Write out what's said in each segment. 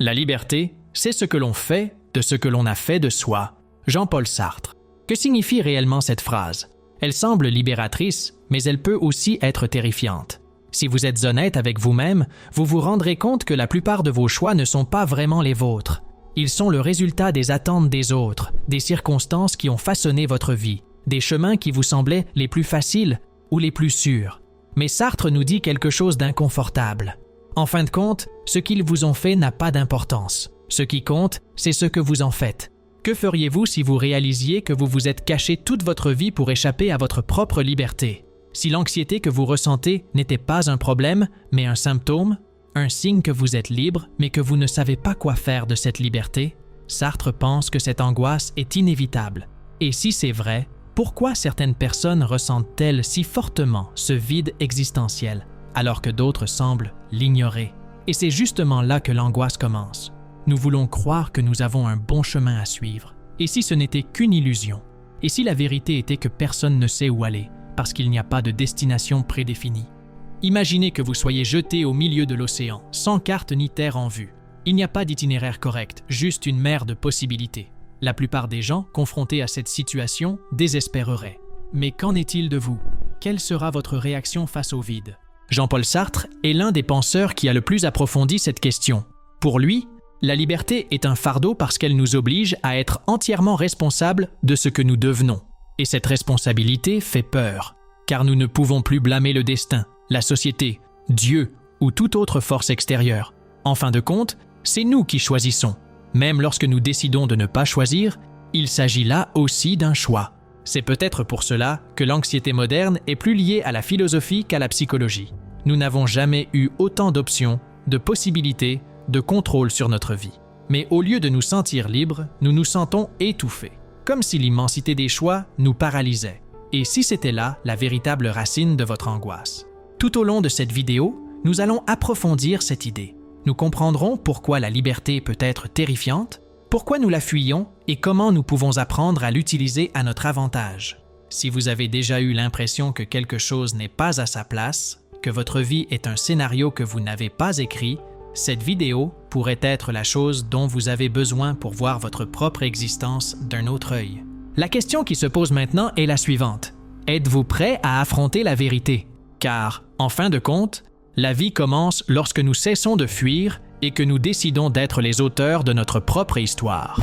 La liberté, c'est ce que l'on fait de ce que l'on a fait de soi. Jean-Paul Sartre. Que signifie réellement cette phrase? Elle semble libératrice, mais elle peut aussi être terrifiante. Si vous êtes honnête avec vous-même, vous vous rendrez compte que la plupart de vos choix ne sont pas vraiment les vôtres. Ils sont le résultat des attentes des autres, des circonstances qui ont façonné votre vie, des chemins qui vous semblaient les plus faciles ou les plus sûrs. Mais Sartre nous dit quelque chose d'inconfortable. En fin de compte, ce qu'ils vous ont fait n'a pas d'importance. Ce qui compte, c'est ce que vous en faites. Que feriez-vous si vous réalisiez que vous vous êtes caché toute votre vie pour échapper à votre propre liberté? Si l'anxiété que vous ressentez n'était pas un problème, mais un symptôme, un signe que vous êtes libre, mais que vous ne savez pas quoi faire de cette liberté? Sartre pense que cette angoisse est inévitable. Et si c'est vrai, pourquoi certaines personnes ressentent-elles si fortement ce vide existentiel, alors que d'autres semblent l'ignorer? Et c'est justement là que l'angoisse commence. Nous voulons croire que nous avons un bon chemin à suivre. Et si ce n'était qu'une illusion? Et si la vérité était que personne ne sait où aller, parce qu'il n'y a pas de destination prédéfinie? Imaginez que vous soyez jeté au milieu de l'océan, sans carte ni terre en vue. Il n'y a pas d'itinéraire correct, juste une mer de possibilités. La plupart des gens, confrontés à cette situation, désespéreraient. Mais qu'en est-il de vous? Quelle sera votre réaction face au vide? Jean-Paul Sartre est l'un des penseurs qui a le plus approfondi cette question. Pour lui, la liberté est un fardeau parce qu'elle nous oblige à être entièrement responsables de ce que nous devenons. Et cette responsabilité fait peur, car nous ne pouvons plus blâmer le destin, la société, Dieu ou toute autre force extérieure. En fin de compte, c'est nous qui choisissons. Même lorsque nous décidons de ne pas choisir, il s'agit là aussi d'un choix. C'est peut-être pour cela que l'anxiété moderne est plus liée à la philosophie qu'à la psychologie. Nous n'avons jamais eu autant d'options, de possibilités, de contrôle sur notre vie. Mais au lieu de nous sentir libres, nous nous sentons étouffés, comme si l'immensité des choix nous paralysait. Et si c'était là la véritable racine de votre angoisse? Tout au long de cette vidéo, nous allons approfondir cette idée. Nous comprendrons pourquoi la liberté peut être terrifiante, pourquoi nous la fuyons et comment nous pouvons apprendre à l'utiliser à notre avantage. Si vous avez déjà eu l'impression que quelque chose n'est pas à sa place, que votre vie est un scénario que vous n'avez pas écrit, cette vidéo pourrait être la chose dont vous avez besoin pour voir votre propre existence d'un autre œil. La question qui se pose maintenant est la suivante. Êtes-vous prêt à affronter la vérité? Car, en fin de compte, la vie commence lorsque nous cessons de fuir et que nous décidons d'être les auteurs de notre propre histoire.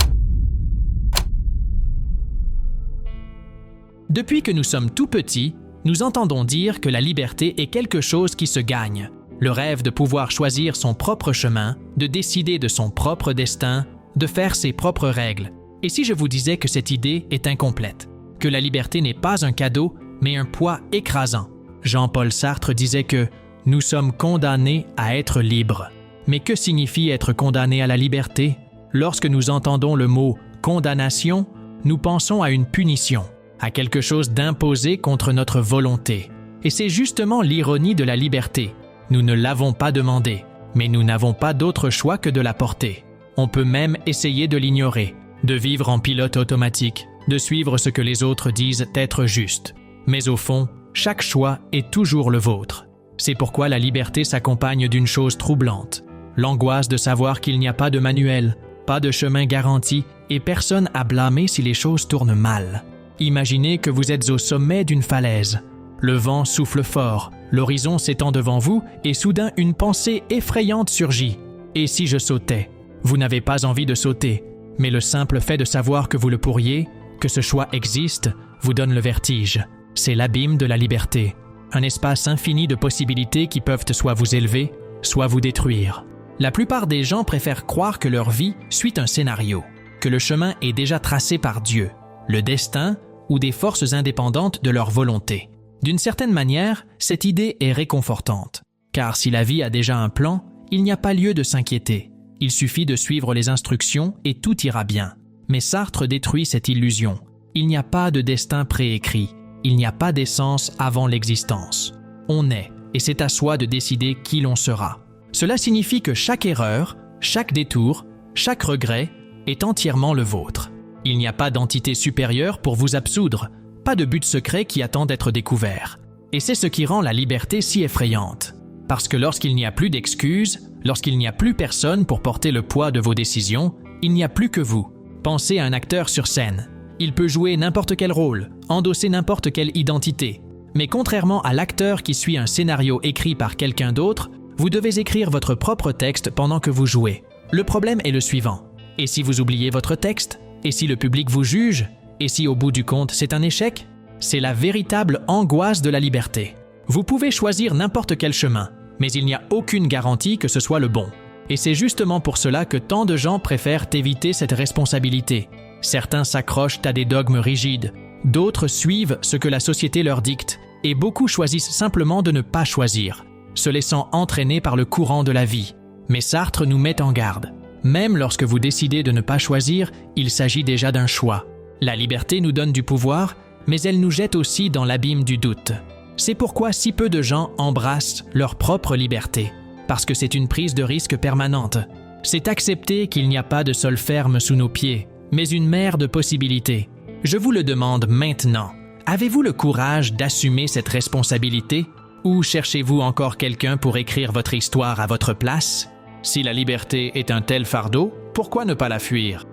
Depuis que nous sommes tout petits, nous entendons dire que la liberté est quelque chose qui se gagne. Le rêve de pouvoir choisir son propre chemin, de décider de son propre destin, de faire ses propres règles. Et si je vous disais que cette idée est incomplète, que la liberté n'est pas un cadeau, mais un poids écrasant? Jean-Paul Sartre disait que « nous sommes condamnés à être libres ». Mais que signifie être condamné à la liberté? Lorsque nous entendons le mot « condamnation », nous pensons à une punition, à quelque chose d'imposé contre notre volonté. Et c'est justement l'ironie de la liberté. Nous ne l'avons pas demandé, mais nous n'avons pas d'autre choix que de la porter. On peut même essayer de l'ignorer, de vivre en pilote automatique, de suivre ce que les autres disent être juste. Mais au fond, chaque choix est toujours le vôtre. C'est pourquoi la liberté s'accompagne d'une chose troublante, l'angoisse de savoir qu'il n'y a pas de manuel, pas de chemin garanti et personne à blâmer si les choses tournent mal. Imaginez que vous êtes au sommet d'une falaise. Le vent souffle fort, l'horizon s'étend devant vous et soudain une pensée effrayante surgit. Et si je sautais? Vous n'avez pas envie de sauter, mais le simple fait de savoir que vous le pourriez, que ce choix existe, vous donne le vertige. C'est l'abîme de la liberté, un espace infini de possibilités qui peuvent soit vous élever, soit vous détruire. La plupart des gens préfèrent croire que leur vie suit un scénario, que le chemin est déjà tracé par Dieu, le destin ou des forces indépendantes de leur volonté. D'une certaine manière, cette idée est réconfortante, car si la vie a déjà un plan, il n'y a pas lieu de s'inquiéter. Il suffit de suivre les instructions et tout ira bien. Mais Sartre détruit cette illusion. Il n'y a pas de destin préécrit. Il n'y a pas d'essence avant l'existence. On est, et c'est à soi de décider qui l'on sera. Cela signifie que chaque erreur, chaque détour, chaque regret est entièrement le vôtre. Il n'y a pas d'entité supérieure pour vous absoudre, pas de but secret qui attend d'être découvert. Et c'est ce qui rend la liberté si effrayante. Parce que lorsqu'il n'y a plus d'excuses, Lorsqu'il n'y a plus personne pour porter le poids de vos décisions, il n'y a plus que vous. Pensez à un acteur sur scène. Il peut jouer n'importe quel rôle, endosser n'importe quelle identité. Mais contrairement à l'acteur qui suit un scénario écrit par quelqu'un d'autre, vous devez écrire votre propre texte pendant que vous jouez. Le problème est le suivant. Et si vous oubliez votre texte? Et si le public vous juge? Et si au bout du compte, c'est un échec? C'est la véritable angoisse de la liberté. Vous pouvez choisir n'importe quel chemin, mais il n'y a aucune garantie que ce soit le bon. Et c'est justement pour cela que tant de gens préfèrent éviter cette responsabilité. Certains s'accrochent à des dogmes rigides, d'autres suivent ce que la société leur dicte, et beaucoup choisissent simplement de ne pas choisir, se laissant entraîner par le courant de la vie. Mais Sartre nous met en garde. Même lorsque vous décidez de ne pas choisir, il s'agit déjà d'un choix. La liberté nous donne du pouvoir, mais elle nous jette aussi dans l'abîme du doute. C'est pourquoi si peu de gens embrassent leur propre liberté, parce que c'est une prise de risque permanente. C'est accepter qu'il n'y a pas de sol ferme sous nos pieds, mais une mer de possibilités. Je vous le demande maintenant, avez-vous le courage d'assumer cette responsabilité ou cherchez-vous encore quelqu'un pour écrire votre histoire à votre place? Si la liberté est un tel fardeau, pourquoi ne pas la fuir?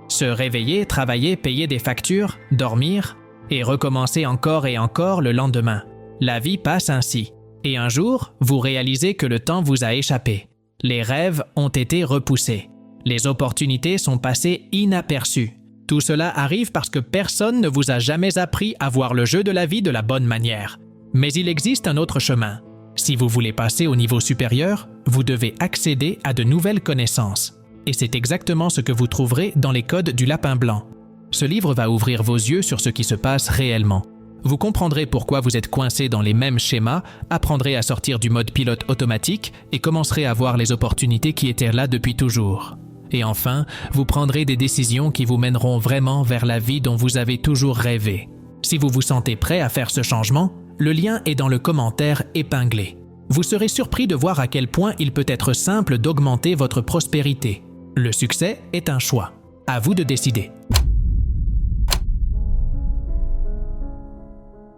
Se réveiller, travailler, payer des factures, dormir et recommencer encore et encore le lendemain. La vie passe ainsi. Et un jour, vous réalisez que le temps vous a échappé. Les rêves ont été repoussés. Les opportunités sont passées inaperçues. Tout cela arrive parce que personne ne vous a jamais appris à voir le jeu de la vie de la bonne manière. Mais il existe un autre chemin. Si vous voulez passer au niveau supérieur, vous devez accéder à de nouvelles connaissances. Et c'est exactement ce que vous trouverez dans les codes du lapin blanc. Ce livre va ouvrir vos yeux sur ce qui se passe réellement. Vous comprendrez pourquoi vous êtes coincé dans les mêmes schémas, apprendrez à sortir du mode pilote automatique et commencerez à voir les opportunités qui étaient là depuis toujours. Et enfin, vous prendrez des décisions qui vous mèneront vraiment vers la vie dont vous avez toujours rêvé. Si vous vous sentez prêt à faire ce changement, le lien est dans le commentaire épinglé. Vous serez surpris de voir à quel point il peut être simple d'augmenter votre prospérité. Le succès est un choix. À vous de décider.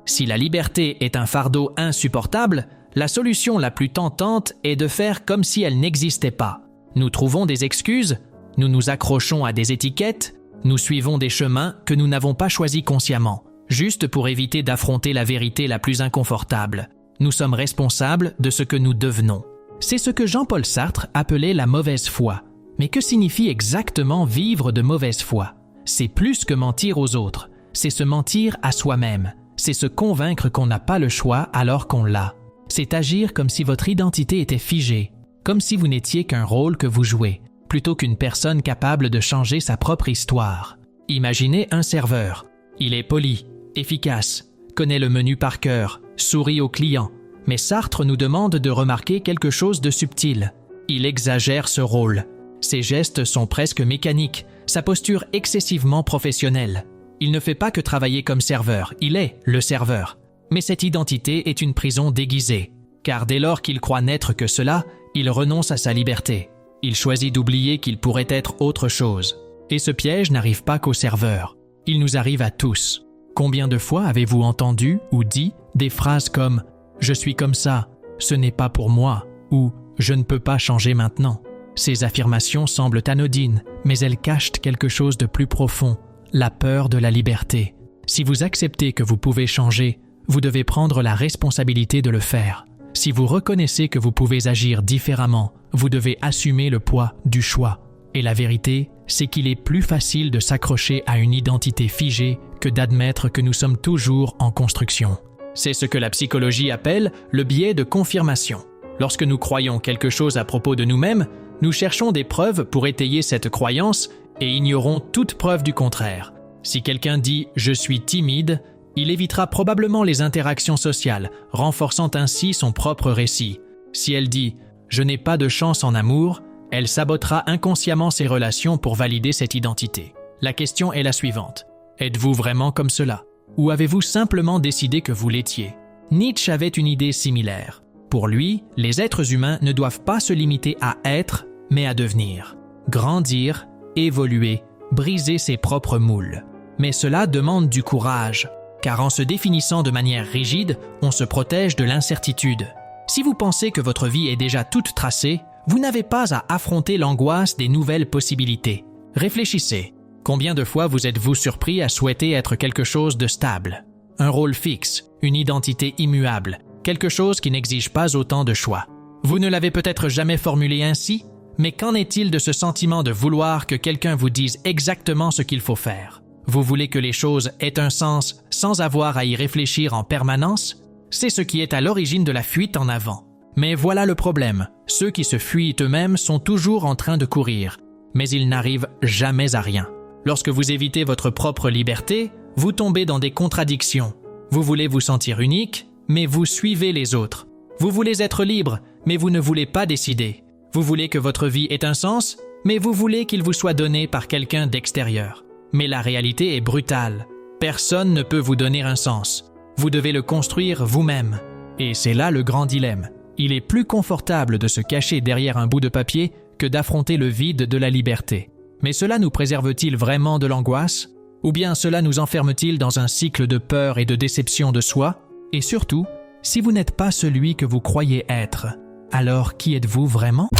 Si la liberté est un fardeau insupportable, la solution la plus tentante est de faire comme si elle n'existait pas. Nous trouvons des excuses, nous nous accrochons à des étiquettes, nous suivons des chemins que nous n'avons pas choisis consciemment, juste pour éviter d'affronter la vérité la plus inconfortable. Nous sommes responsables de ce que nous devenons. C'est ce que Jean-Paul Sartre appelait la mauvaise foi. Mais que signifie exactement vivre de mauvaise foi? C'est plus que mentir aux autres, c'est se mentir à soi-même. C'est se convaincre qu'on n'a pas le choix alors qu'on l'a. C'est agir comme si votre identité était figée, comme si vous n'étiez qu'un rôle que vous jouez, plutôt qu'une personne capable de changer sa propre histoire. Imaginez un serveur. Il est poli, efficace, connaît le menu par cœur, sourit aux clients. Mais Sartre nous demande de remarquer quelque chose de subtil. Il exagère ce rôle. Ses gestes sont presque mécaniques, sa posture excessivement professionnelle. Il ne fait pas que travailler comme serveur, il est le serveur. Mais cette identité est une prison déguisée, car dès lors qu'il croit n'être que cela, il renonce à sa liberté. Il choisit d'oublier qu'il pourrait être autre chose. Et ce piège n'arrive pas qu'aux serveurs. Il nous arrive à tous. Combien de fois avez-vous entendu ou dit des phrases comme « Je suis comme ça, ce n'est pas pour moi » ou « Je ne peux pas changer maintenant ». Ces affirmations semblent anodines, mais elles cachent quelque chose de plus profond. La peur de la liberté. Si vous acceptez que vous pouvez changer, vous devez prendre la responsabilité de le faire. Si vous reconnaissez que vous pouvez agir différemment, vous devez assumer le poids du choix. Et la vérité, c'est qu'il est plus facile de s'accrocher à une identité figée que d'admettre que nous sommes toujours en construction. C'est ce que la psychologie appelle le biais de confirmation. Lorsque nous croyons quelque chose à propos de nous-mêmes, nous cherchons des preuves pour étayer cette croyance et ignorons toute preuve du contraire. Si quelqu'un dit « je suis timide », il évitera probablement les interactions sociales, renforçant ainsi son propre récit. Si elle dit « je n'ai pas de chance en amour », elle sabotera inconsciemment ses relations pour valider cette identité. La question est la suivante. Êtes-vous vraiment comme cela? Ou avez-vous simplement décidé que vous l'étiez? Nietzsche avait une idée similaire. Pour lui, les êtres humains ne doivent pas se limiter à être, mais à devenir. Grandir, évoluer, briser ses propres moules. Mais cela demande du courage, car en se définissant de manière rigide, on se protège de l'incertitude. Si vous pensez que votre vie est déjà toute tracée, vous n'avez pas à affronter l'angoisse des nouvelles possibilités. Réfléchissez. Combien de fois vous êtes-vous surpris à souhaiter être quelque chose de stable? Un rôle fixe, une identité immuable, quelque chose qui n'exige pas autant de choix. Vous ne l'avez peut-être jamais formulé ainsi, mais qu'en est-il de ce sentiment de vouloir que quelqu'un vous dise exactement ce qu'il faut faire? Vous voulez que les choses aient un sens sans avoir à y réfléchir en permanence? C'est ce qui est à l'origine de la fuite en avant. Mais voilà le problème. Ceux qui se fuient eux-mêmes sont toujours en train de courir, mais ils n'arrivent jamais à rien. Lorsque vous évitez votre propre liberté, vous tombez dans des contradictions. Vous voulez vous sentir unique, mais vous suivez les autres. Vous voulez être libre, mais vous ne voulez pas décider. Vous voulez que votre vie ait un sens, mais vous voulez qu'il vous soit donné par quelqu'un d'extérieur. Mais la réalité est brutale. Personne ne peut vous donner un sens. Vous devez le construire vous-même. Et c'est là le grand dilemme. Il est plus confortable de se cacher derrière un bout de papier que d'affronter le vide de la liberté. Mais cela nous préserve-t-il vraiment de l'angoisse? Ou bien cela nous enferme-t-il dans un cycle de peur et de déception de soi? Et surtout, si vous n'êtes pas celui que vous croyez être, alors qui êtes-vous vraiment?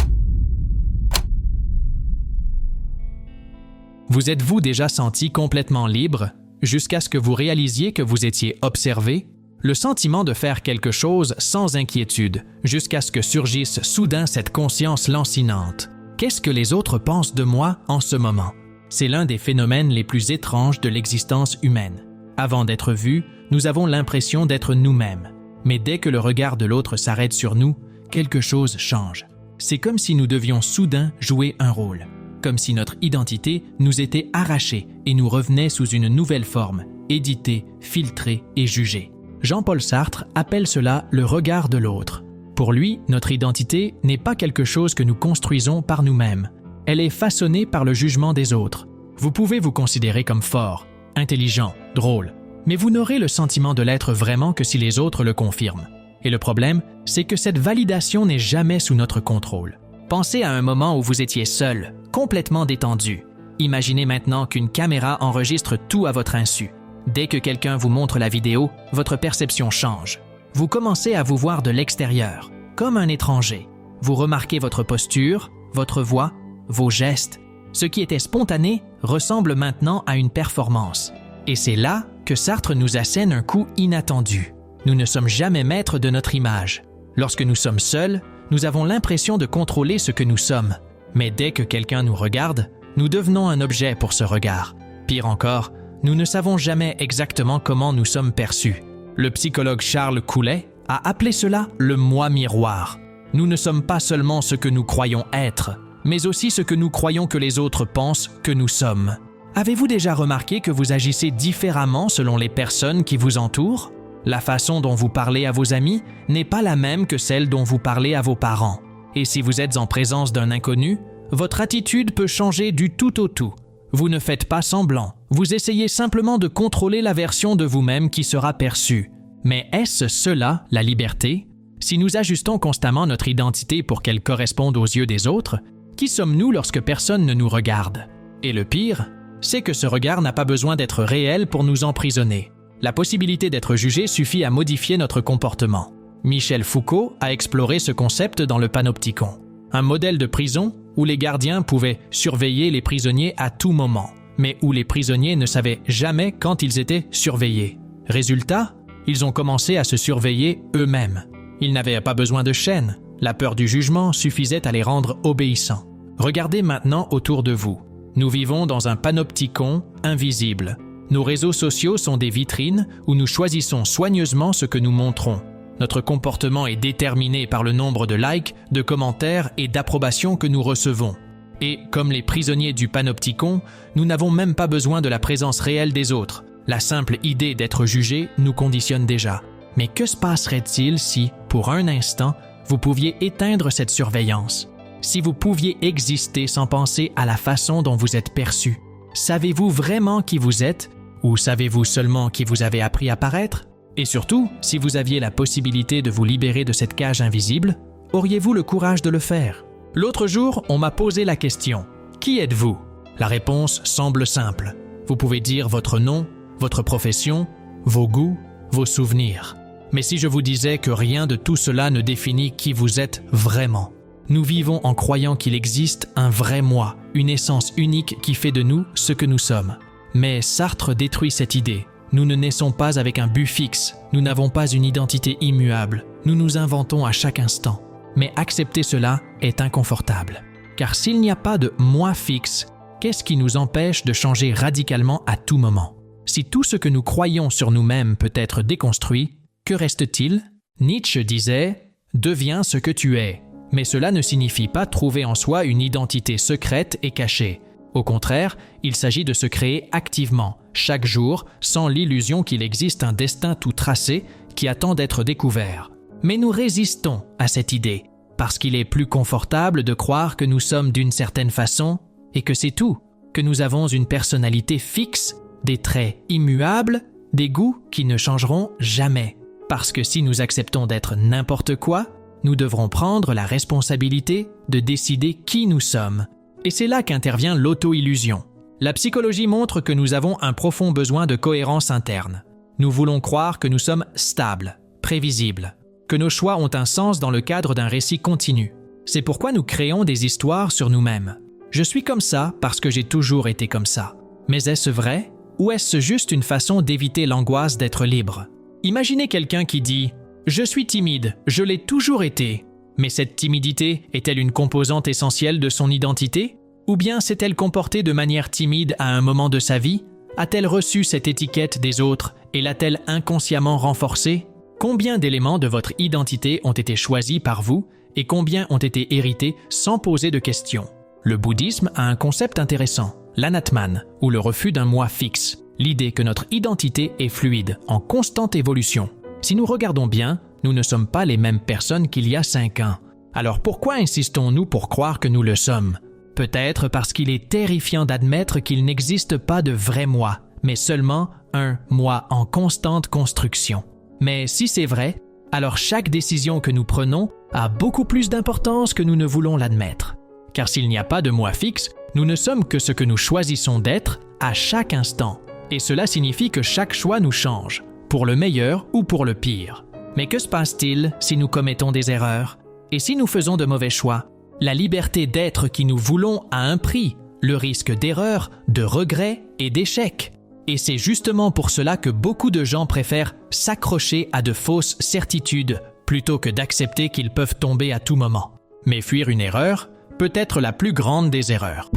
Vous êtes-vous déjà senti complètement libre jusqu'à ce que vous réalisiez que vous étiez observé? Le sentiment de faire quelque chose sans inquiétude, jusqu'à ce que surgisse soudain cette conscience lancinante. Qu'est-ce que les autres pensent de moi en ce moment? C'est l'un des phénomènes les plus étranges de l'existence humaine. Avant d'être vus, nous avons l'impression d'être nous-mêmes. Mais dès que le regard de l'autre s'arrête sur nous, quelque chose change. C'est comme si nous devions soudain jouer un rôle. Comme si notre identité nous était arrachée et nous revenait sous une nouvelle forme, éditée, filtrée et jugée. Jean-Paul Sartre appelle cela le regard de l'autre. Pour lui, notre identité n'est pas quelque chose que nous construisons par nous-mêmes. Elle est façonnée par le jugement des autres. Vous pouvez vous considérer comme fort, intelligent, drôle, mais vous n'aurez le sentiment de l'être vraiment que si les autres le confirment. Et le problème, c'est que cette validation n'est jamais sous notre contrôle. Pensez à un moment où vous étiez seul, complètement détendu. Imaginez maintenant qu'une caméra enregistre tout à votre insu. Dès que quelqu'un vous montre la vidéo, votre perception change. Vous commencez à vous voir de l'extérieur, comme un étranger. Vous remarquez votre posture, votre voix, vos gestes. Ce qui était spontané ressemble maintenant à une performance. Et c'est là que Sartre nous assène un coup inattendu. Nous ne sommes jamais maîtres de notre image. Lorsque nous sommes seuls, nous avons l'impression de contrôler ce que nous sommes. Mais dès que quelqu'un nous regarde, nous devenons un objet pour ce regard. Pire encore, nous ne savons jamais exactement comment nous sommes perçus. Le psychologue Charles Coulet a appelé cela le « moi miroir ». Nous ne sommes pas seulement ce que nous croyons être, mais aussi ce que nous croyons que les autres pensent que nous sommes. Avez-vous déjà remarqué que vous agissez différemment selon les personnes qui vous entourent? La façon dont vous parlez à vos amis n'est pas la même que celle dont vous parlez à vos parents. Et si vous êtes en présence d'un inconnu, votre attitude peut changer du tout au tout. Vous ne faites pas semblant, vous essayez simplement de contrôler la version de vous-même qui sera perçue. Mais est-ce cela, la liberté? Si nous ajustons constamment notre identité pour qu'elle corresponde aux yeux des autres, qui sommes-nous lorsque personne ne nous regarde? Et le pire, c'est que ce regard n'a pas besoin d'être réel pour nous emprisonner. La possibilité d'être jugé suffit à modifier notre comportement. Michel Foucault a exploré ce concept dans le Panopticon, un modèle de prison où les gardiens pouvaient surveiller les prisonniers à tout moment, mais où les prisonniers ne savaient jamais quand ils étaient surveillés. Résultat, ils ont commencé à se surveiller eux-mêmes. Ils n'avaient pas besoin de chaînes, la peur du jugement suffisait à les rendre obéissants. Regardez maintenant autour de vous. Nous vivons dans un panopticon invisible. Nos réseaux sociaux sont des vitrines où nous choisissons soigneusement ce que nous montrons. Notre comportement est déterminé par le nombre de likes, de commentaires et d'approbations que nous recevons. Et, comme les prisonniers du panopticon, nous n'avons même pas besoin de la présence réelle des autres. La simple idée d'être jugé nous conditionne déjà. Mais que se passerait-il si, pour un instant, vous pouviez éteindre cette surveillance? Si vous pouviez exister sans penser à la façon dont vous êtes perçu? Savez-vous vraiment qui vous êtes? Ou savez-vous seulement qui vous avez appris à paraître? Et surtout, si vous aviez la possibilité de vous libérer de cette cage invisible, auriez-vous le courage de le faire? L'autre jour, on m'a posé la question « Qui êtes-vous » La réponse semble simple. Vous pouvez dire votre nom, votre profession, vos goûts, vos souvenirs. Mais si je vous disais que rien de tout cela ne définit qui vous êtes vraiment? Nous vivons en croyant qu'il existe un vrai moi, une essence unique qui fait de nous ce que nous sommes. Mais Sartre détruit cette idée. Nous ne naissons pas avec un but fixe, nous n'avons pas une identité immuable, nous nous inventons à chaque instant. Mais accepter cela est inconfortable. Car s'il n'y a pas de moi fixe, qu'est-ce qui nous empêche de changer radicalement à tout moment? Si tout ce que nous croyons sur nous-mêmes peut être déconstruit, que reste-t-il? Nietzsche disait « Deviens ce que tu es ». Mais cela ne signifie pas trouver en soi une identité secrète et cachée. Au contraire, il s'agit de se créer activement, chaque jour, sans l'illusion qu'il existe un destin tout tracé qui attend d'être découvert. Mais nous résistons à cette idée, parce qu'il est plus confortable de croire que nous sommes d'une certaine façon et que c'est tout, que nous avons une personnalité fixe, des traits immuables, des goûts qui ne changeront jamais. Parce que si nous acceptons d'être n'importe quoi, nous devrons prendre la responsabilité de décider qui nous sommes. Et c'est là qu'intervient l'auto-illusion. La psychologie montre que nous avons un profond besoin de cohérence interne. Nous voulons croire que nous sommes stables, prévisibles, que nos choix ont un sens dans le cadre d'un récit continu. C'est pourquoi nous créons des histoires sur nous-mêmes. Je suis comme ça parce que j'ai toujours été comme ça. Mais est-ce vrai? Ou est-ce juste une façon d'éviter l'angoisse d'être libre? Imaginez quelqu'un qui dit « Je suis timide, je l'ai toujours été ». Mais cette timidité est-elle une composante essentielle de son identité? Ou bien s'est-elle comportée de manière timide à un moment de sa vie? A-t-elle reçu cette étiquette des autres et l'a-t-elle inconsciemment renforcée? Combien d'éléments de votre identité ont été choisis par vous et combien ont été hérités sans poser de questions? Le bouddhisme a un concept intéressant, l'anatman, ou le refus d'un moi fixe, l'idée que notre identité est fluide, en constante évolution. Si nous regardons bien, nous ne sommes pas les mêmes personnes qu'il y a 5 ans. Alors pourquoi insistons-nous pour croire que nous le sommes? Peut-être parce qu'il est terrifiant d'admettre qu'il n'existe pas de vrai moi, mais seulement un moi en constante construction. Mais si c'est vrai, alors chaque décision que nous prenons a beaucoup plus d'importance que nous ne voulons l'admettre. Car s'il n'y a pas de moi fixe, nous ne sommes que ce que nous choisissons d'être à chaque instant. Et cela signifie que chaque choix nous change, pour le meilleur ou pour le pire. Mais que se passe-t-il si nous commettons des erreurs? Et si nous faisons de mauvais choix? La liberté d'être qui nous voulons a un prix, le risque d'erreur, de regret et d'échec. Et c'est justement pour cela que beaucoup de gens préfèrent s'accrocher à de fausses certitudes plutôt que d'accepter qu'ils peuvent tomber à tout moment. Mais fuir une erreur peut être la plus grande des erreurs.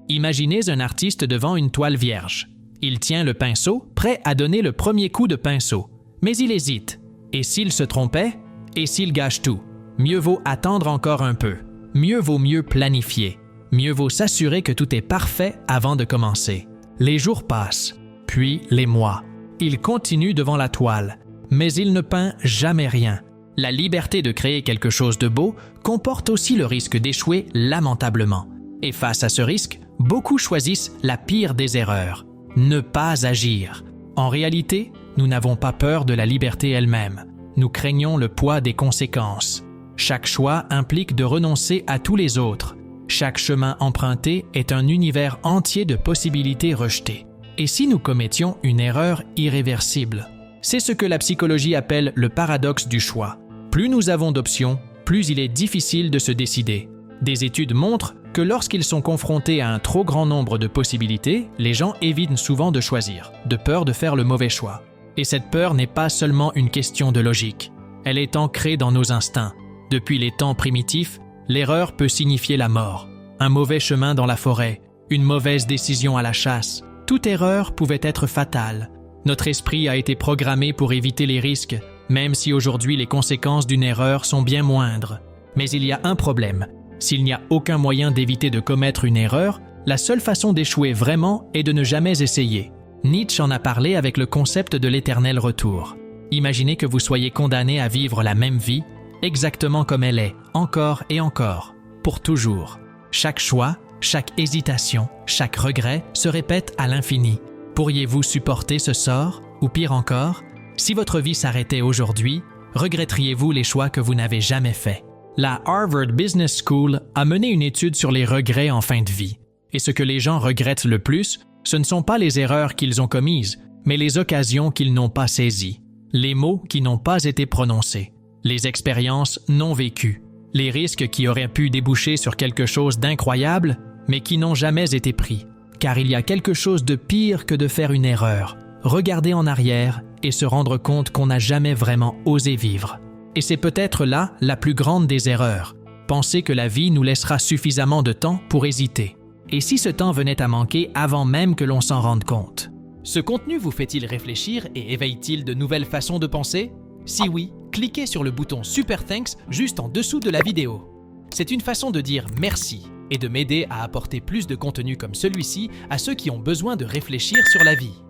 Imaginez un artiste devant une toile vierge. Il tient le pinceau, prêt à donner le premier coup de pinceau. Mais il hésite. Et s'il se trompait? Et s'il gâche tout? Mieux vaut attendre encore un peu. Mieux vaut mieux planifier. Mieux vaut s'assurer que tout est parfait avant de commencer. Les jours passent, puis les mois. Il continue devant la toile, mais il ne peint jamais rien. La liberté de créer quelque chose de beau comporte aussi le risque d'échouer lamentablement. Et face à ce risque, beaucoup choisissent la pire des erreurs. Ne pas agir. En réalité, nous n'avons pas peur de la liberté elle-même. Nous craignons le poids des conséquences. Chaque choix implique de renoncer à tous les autres. Chaque chemin emprunté est un univers entier de possibilités rejetées. Et si nous commettions une erreur irréversible? C'est ce que la psychologie appelle le paradoxe du choix. Plus nous avons d'options, plus il est difficile de se décider. Des études montrent que lorsqu'ils sont confrontés à un trop grand nombre de possibilités, les gens évitent souvent de choisir, de peur de faire le mauvais choix. Et cette peur n'est pas seulement une question de logique. Elle est ancrée dans nos instincts. Depuis les temps primitifs, l'erreur peut signifier la mort. Un mauvais chemin dans la forêt, une mauvaise décision à la chasse. Toute erreur pouvait être fatale. Notre esprit a été programmé pour éviter les risques, même si aujourd'hui les conséquences d'une erreur sont bien moindres. Mais il y a un problème. S'il n'y a aucun moyen d'éviter de commettre une erreur, la seule façon d'échouer vraiment est de ne jamais essayer. Nietzsche en a parlé avec le concept de l'éternel retour. Imaginez que vous soyez condamné à vivre la même vie, exactement comme elle est, encore et encore, pour toujours. Chaque choix, chaque hésitation, chaque regret se répète à l'infini. Pourriez-vous supporter ce sort? Ou pire encore, si votre vie s'arrêtait aujourd'hui, regretteriez-vous les choix que vous n'avez jamais faits? La Harvard Business School a mené une étude sur les regrets en fin de vie. Et ce que les gens regrettent le plus, ce ne sont pas les erreurs qu'ils ont commises, mais les occasions qu'ils n'ont pas saisies, les mots qui n'ont pas été prononcés, les expériences non vécues, les risques qui auraient pu déboucher sur quelque chose d'incroyable, mais qui n'ont jamais été pris. Car il y a quelque chose de pire que de faire une erreur, regarder en arrière et se rendre compte qu'on n'a jamais vraiment osé vivre. Et c'est peut-être là la plus grande des erreurs, penser que la vie nous laissera suffisamment de temps pour hésiter. Et si ce temps venait à manquer avant même que l'on s'en rende compte? Ce contenu vous fait-il réfléchir et éveille-t-il de nouvelles façons de penser? Si oui, cliquez sur le bouton Super Thanks juste en dessous de la vidéo. C'est une façon de dire merci et de m'aider à apporter plus de contenu comme celui-ci à ceux qui ont besoin de réfléchir sur la vie.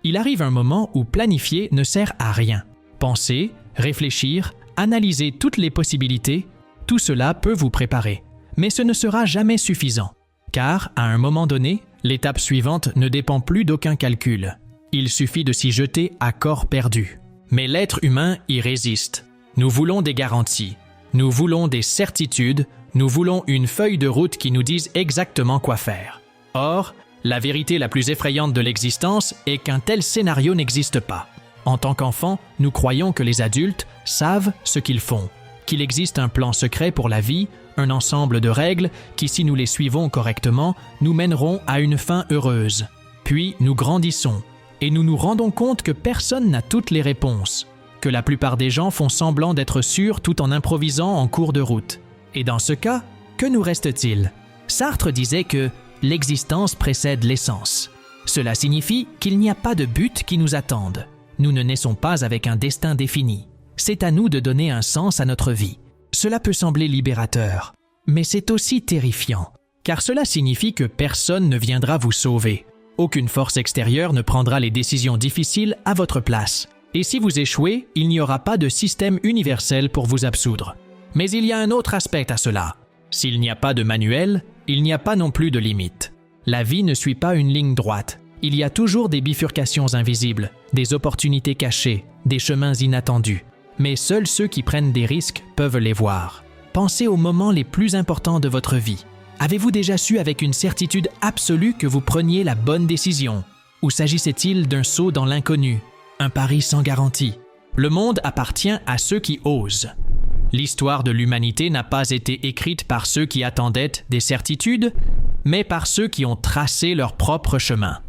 Il arrive un moment où planifier ne sert à rien. Penser, réfléchir, analyser toutes les possibilités, tout cela peut vous préparer. Mais ce ne sera jamais suffisant, car, à un moment donné, l'étape suivante ne dépend plus d'aucun calcul. Il suffit de s'y jeter à corps perdu. Mais l'être humain y résiste. Nous voulons des garanties, nous voulons des certitudes, nous voulons une feuille de route qui nous dise exactement quoi faire. Or, la vérité la plus effrayante de l'existence est qu'un tel scénario n'existe pas. En tant qu'enfants, nous croyons que les adultes savent ce qu'ils font, qu'il existe un plan secret pour la vie, un ensemble de règles qui, si nous les suivons correctement, nous mèneront à une fin heureuse. Puis nous grandissons et nous nous rendons compte que personne n'a toutes les réponses, que la plupart des gens font semblant d'être sûrs tout en improvisant en cours de route. Et dans ce cas, que nous reste-t-il? Sartre disait que l'existence précède l'essence. Cela signifie qu'il n'y a pas de but qui nous attende. Nous ne naissons pas avec un destin défini. C'est à nous de donner un sens à notre vie. Cela peut sembler libérateur, mais c'est aussi terrifiant, car cela signifie que personne ne viendra vous sauver. Aucune force extérieure ne prendra les décisions difficiles à votre place. Et si vous échouez, il n'y aura pas de système universel pour vous absoudre. Mais il y a un autre aspect à cela. S'il n'y a pas de manuel, il n'y a pas non plus de limite. La vie ne suit pas une ligne droite. Il y a toujours des bifurcations invisibles, des opportunités cachées, des chemins inattendus. Mais seuls ceux qui prennent des risques peuvent les voir. Pensez aux moments les plus importants de votre vie. Avez-vous déjà su avec une certitude absolue que vous preniez la bonne décision? Ou s'agissait-il d'un saut dans l'inconnu, un pari sans garantie? Le monde appartient à ceux qui osent. L'histoire de l'humanité n'a pas été écrite par ceux qui attendaient des certitudes, mais par ceux qui ont tracé leur propre chemin.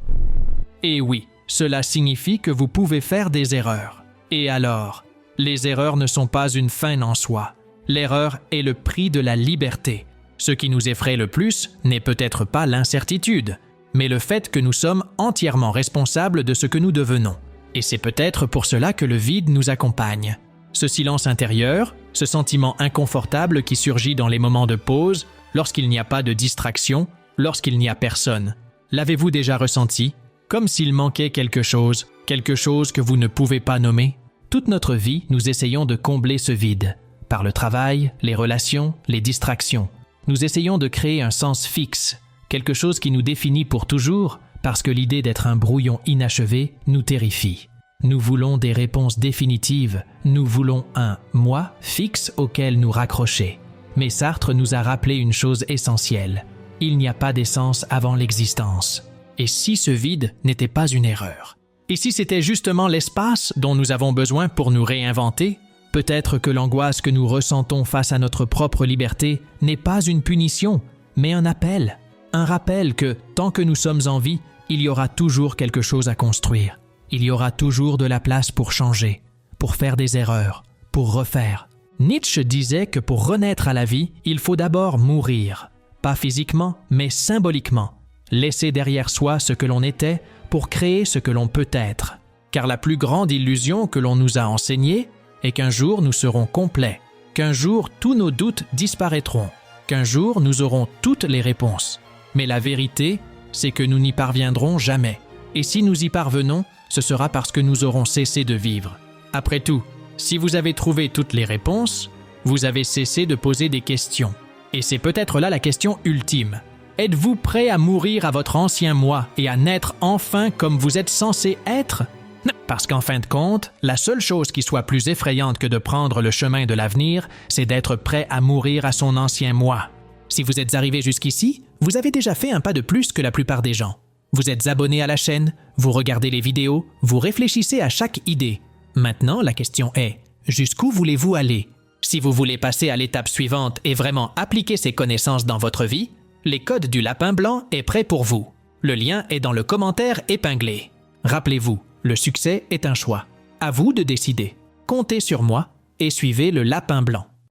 Et oui, cela signifie que vous pouvez faire des erreurs. Et alors? Les erreurs ne sont pas une fin en soi. L'erreur est le prix de la liberté. Ce qui nous effraie le plus n'est peut-être pas l'incertitude, mais le fait que nous sommes entièrement responsables de ce que nous devenons. Et c'est peut-être pour cela que le vide nous accompagne. Ce silence intérieur, ce sentiment inconfortable qui surgit dans les moments de pause, lorsqu'il n'y a pas de distraction, lorsqu'il n'y a personne. L'avez-vous déjà ressenti? Comme s'il manquait quelque chose que vous ne pouvez pas nommer? Toute notre vie, nous essayons de combler ce vide. Par le travail, les relations, les distractions. Nous essayons de créer un sens fixe, quelque chose qui nous définit pour toujours, parce que l'idée d'être un brouillon inachevé nous terrifie. Nous voulons des réponses définitives, nous voulons un « moi » fixe auquel nous raccrocher. Mais Sartre nous a rappelé une chose essentielle. Il n'y a pas d'essence avant l'existence. Et si ce vide n'était pas une erreur? Et si c'était justement l'espace dont nous avons besoin pour nous réinventer? Peut-être que l'angoisse que nous ressentons face à notre propre liberté n'est pas une punition, mais un appel. Un rappel que, tant que nous sommes en vie, il y aura toujours quelque chose à construire. Il y aura toujours de la place pour changer, pour faire des erreurs, pour refaire. Nietzsche disait que pour renaître à la vie, il faut d'abord mourir. Pas physiquement, mais symboliquement. Laisser derrière soi ce que l'on était pour créer ce que l'on peut être. Car la plus grande illusion que l'on nous a enseignée est qu'un jour nous serons complets, qu'un jour tous nos doutes disparaîtront, qu'un jour nous aurons toutes les réponses. Mais la vérité, c'est que nous n'y parviendrons jamais. Et si nous y parvenons, ce sera parce que nous aurons cessé de vivre. Après tout, si vous avez trouvé toutes les réponses, vous avez cessé de poser des questions. Et c'est peut-être là la question ultime. Êtes-vous prêt à mourir à votre ancien moi et à naître enfin comme vous êtes censé être? Parce qu'en fin de compte, la seule chose qui soit plus effrayante que de prendre le chemin de l'avenir, c'est d'être prêt à mourir à son ancien moi. Si vous êtes arrivé jusqu'ici, vous avez déjà fait un pas de plus que la plupart des gens. Vous êtes abonné à la chaîne, vous regardez les vidéos, vous réfléchissez à chaque idée. Maintenant, la question est, jusqu'où voulez-vous aller? Si vous voulez passer à l'étape suivante et vraiment appliquer ces connaissances dans votre vie, les codes du lapin blanc est prêt pour vous. Le lien est dans le commentaire épinglé. Rappelez-vous, le succès est un choix. À vous de décider. Comptez sur moi et suivez le lapin blanc.